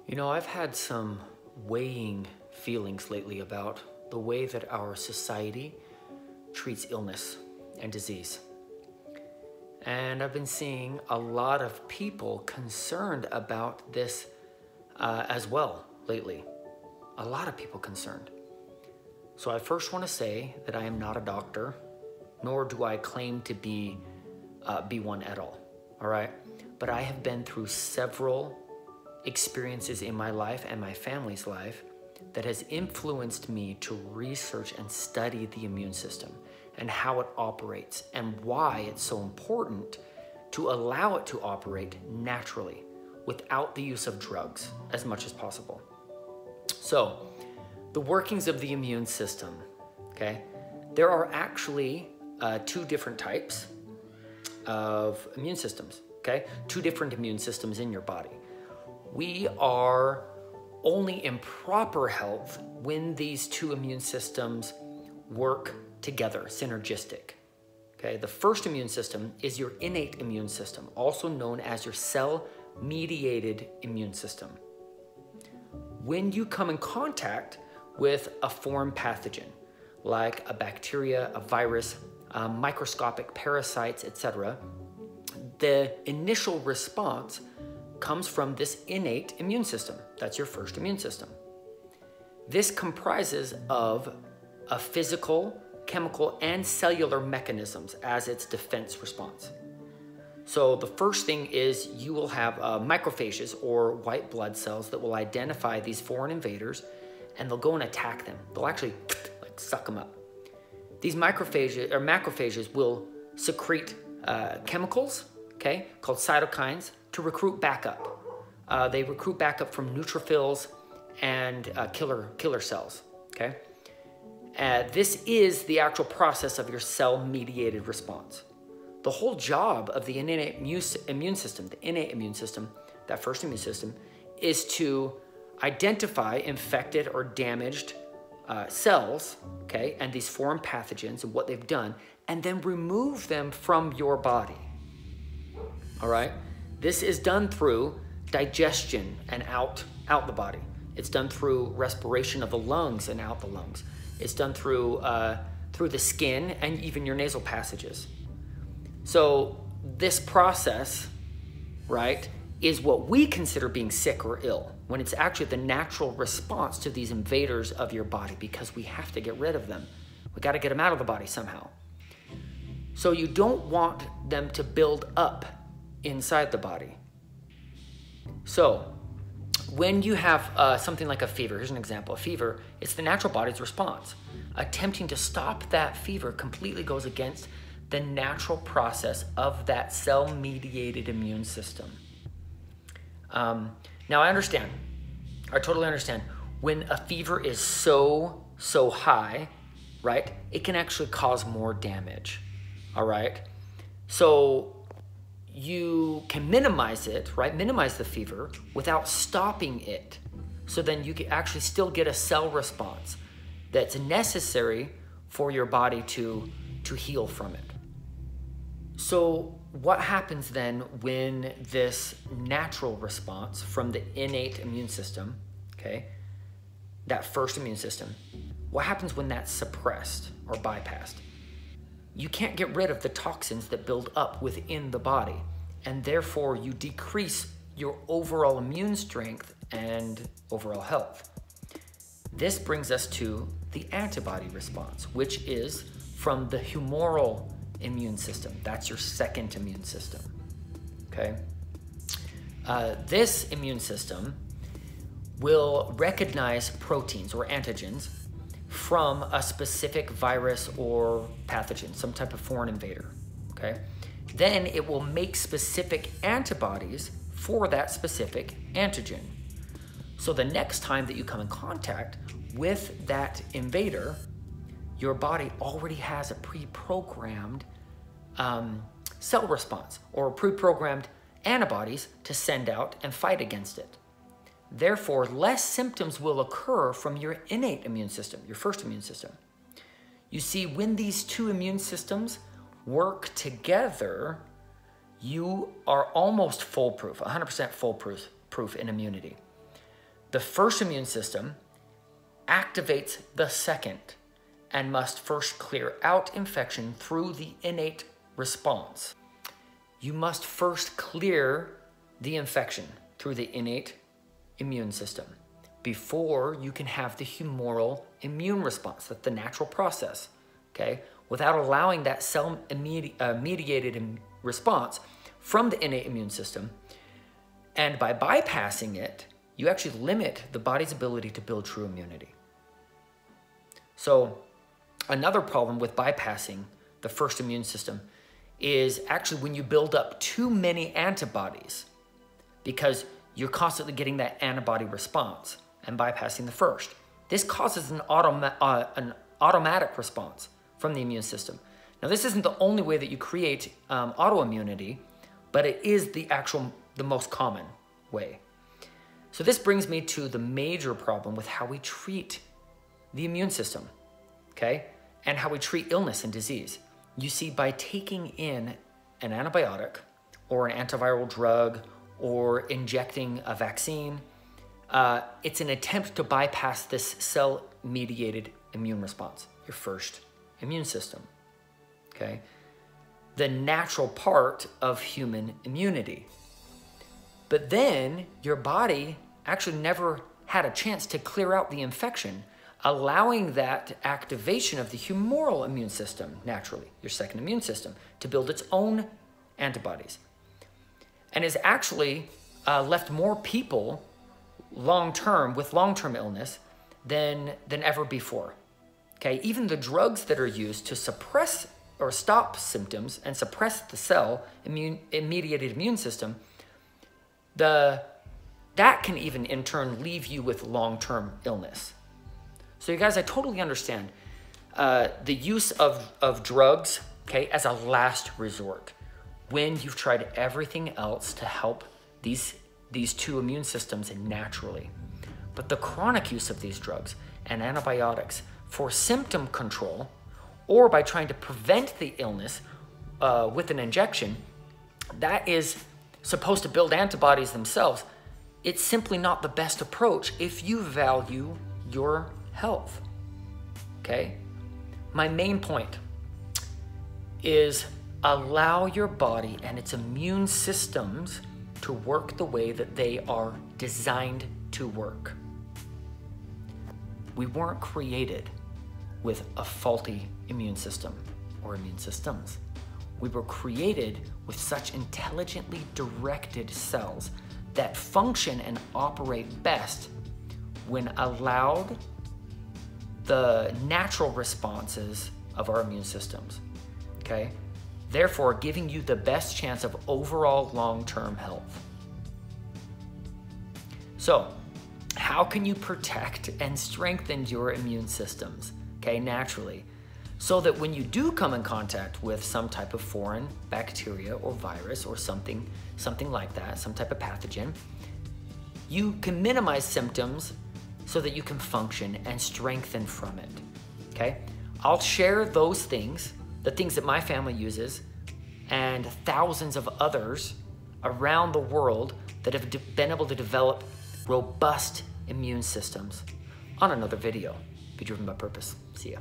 You know, I've had some weighing feelings lately about the way that our society treats illness and disease. And I've been seeing a lot of people concerned about this as well lately. A lot of people concerned. So I first want to say that I am not a doctor, nor do I claim to be one at all right? But I have been through several experiences in my life and my family's life that has influenced me to research and study the immune system and how it operates and why it's so important to allow it to operate naturally without the use of drugs as much as possible. So, the workings of the immune system, okay? There are actually two different types of immune systems, okay? Two different immune systems in your body. We are only in proper health when these two immune systems work together, synergistic. Okay, the first immune system is your innate immune system, also known as your cell-mediated immune system. When you come in contact with a foreign pathogen, like a bacteria, a virus, microscopic parasites, etc., the initial response comes from this innate immune system. That's your first immune system. This comprises of a physical, chemical, and cellular mechanisms as its defense response. So the first thing is you will have macrophages or white blood cells that will identify these foreign invaders, and they'll go and attack them. They'll actually like suck them up. These macrophages will secrete chemicals, okay, called cytokines, to recruit backup. They recruit backup from neutrophils and killer cells, okay? This is the actual process of your cell-mediated response. The whole job of the innate immune system, that first immune system, is to identify infected or damaged cells, okay, and these foreign pathogens and what they've done, and then remove them from your body, all right? This is done through digestion and out the body. It's done through respiration of the lungs and out the lungs. It's done through the skin and even your nasal passages. So this process, right, is what we consider being sick or ill, when it's actually the natural response to these invaders of your body, because we have to get rid of them. We got to get them out of the body somehow. So you don't want them to build up inside the body. So when you have something like a fever, here's an example. A fever, it's the natural body's response. Attempting to stop that fever completely goes against the natural process of that cell-mediated immune system. Now I understand, I totally understand, when a fever is so high, right, it can actually cause more damage, all right? So you can minimize it, right? Minimize the fever without stopping it. So then you can actually still get a cell response that's necessary for your body to heal from it. So what happens then when this natural response from the innate immune system, okay, that first immune system, what happens when that's suppressed or bypassed? You can't get rid of the toxins that build up within the body, and therefore you decrease your overall immune strength and overall health. This brings us to the antibody response, which is from the humoral immune system. That's your second immune system, okay? This immune system will recognize proteins or antigens from a specific virus or pathogen, some type of foreign invader, okay? Then it will make specific antibodies for that specific antigen. So the next time that you come in contact with that invader, your body already has a pre-programmed cell response or pre-programmed antibodies to send out and fight against it. Therefore, less symptoms will occur from your innate immune system, your first immune system. You see, when these two immune systems work together, you are almost foolproof, 100% foolproof in immunity. the first immune system activates the second and must first clear out infection through the innate response. You must first clear the infection through the innate immune system before you can have the humoral immune response. That's the natural process, okay? Without allowing that cell-mediated response from the innate immune system, and by bypassing it, you actually limit the body's ability to build true immunity. So another problem with bypassing the first immune system is actually when you build up too many antibodies, because you're constantly getting that antibody response and bypassing the first. This causes an automatic response from the immune system. Now, this isn't the only way that you create autoimmunity, but it is the most common way. So this brings me to the major problem with how we treat the immune system, okay? And how we treat illness and disease. You see, by taking in an antibiotic or an antiviral drug or injecting a vaccine, it's an attempt to bypass this cell-mediated immune response, your first immune system, okay? The natural part of human immunity. But then your body actually never had a chance to clear out the infection, allowing that activation of the humoral immune system, naturally, your second immune system, to build its own antibodies. And has actually left more people long-term with long-term illness than ever before. Okay, even the drugs that are used to suppress or stop symptoms and suppress the cell-mediated immune system, that can even in turn leave you with long-term illness. So you guys, I totally understand the use of drugs, okay, as a last resort when you've tried everything else to help these two immune systems naturally. But the chronic use of these drugs and antibiotics for symptom control, or by trying to prevent the illness with an injection, that is supposed to build antibodies themselves. It's simply not the best approach if you value your health, okay? My main point is allow your body and its immune systems to work the way that they are designed to work. We weren't created with a faulty immune system or immune systems. We were created with such intelligently directed cells that function and operate best when allowed the natural responses of our immune systems, okay? Therefore, giving you the best chance of overall long-term health. So, how can you protect and strengthen your immune systems, okay, naturally, so that when you do come in contact with some type of foreign bacteria or virus or something like that, some type of pathogen, you can minimize symptoms so that you can function and strengthen from it, okay? I'll share those things, the things that my family uses, and thousands of others around the world that have been able to develop robust immune systems on another video. Be driven by purpose. See ya.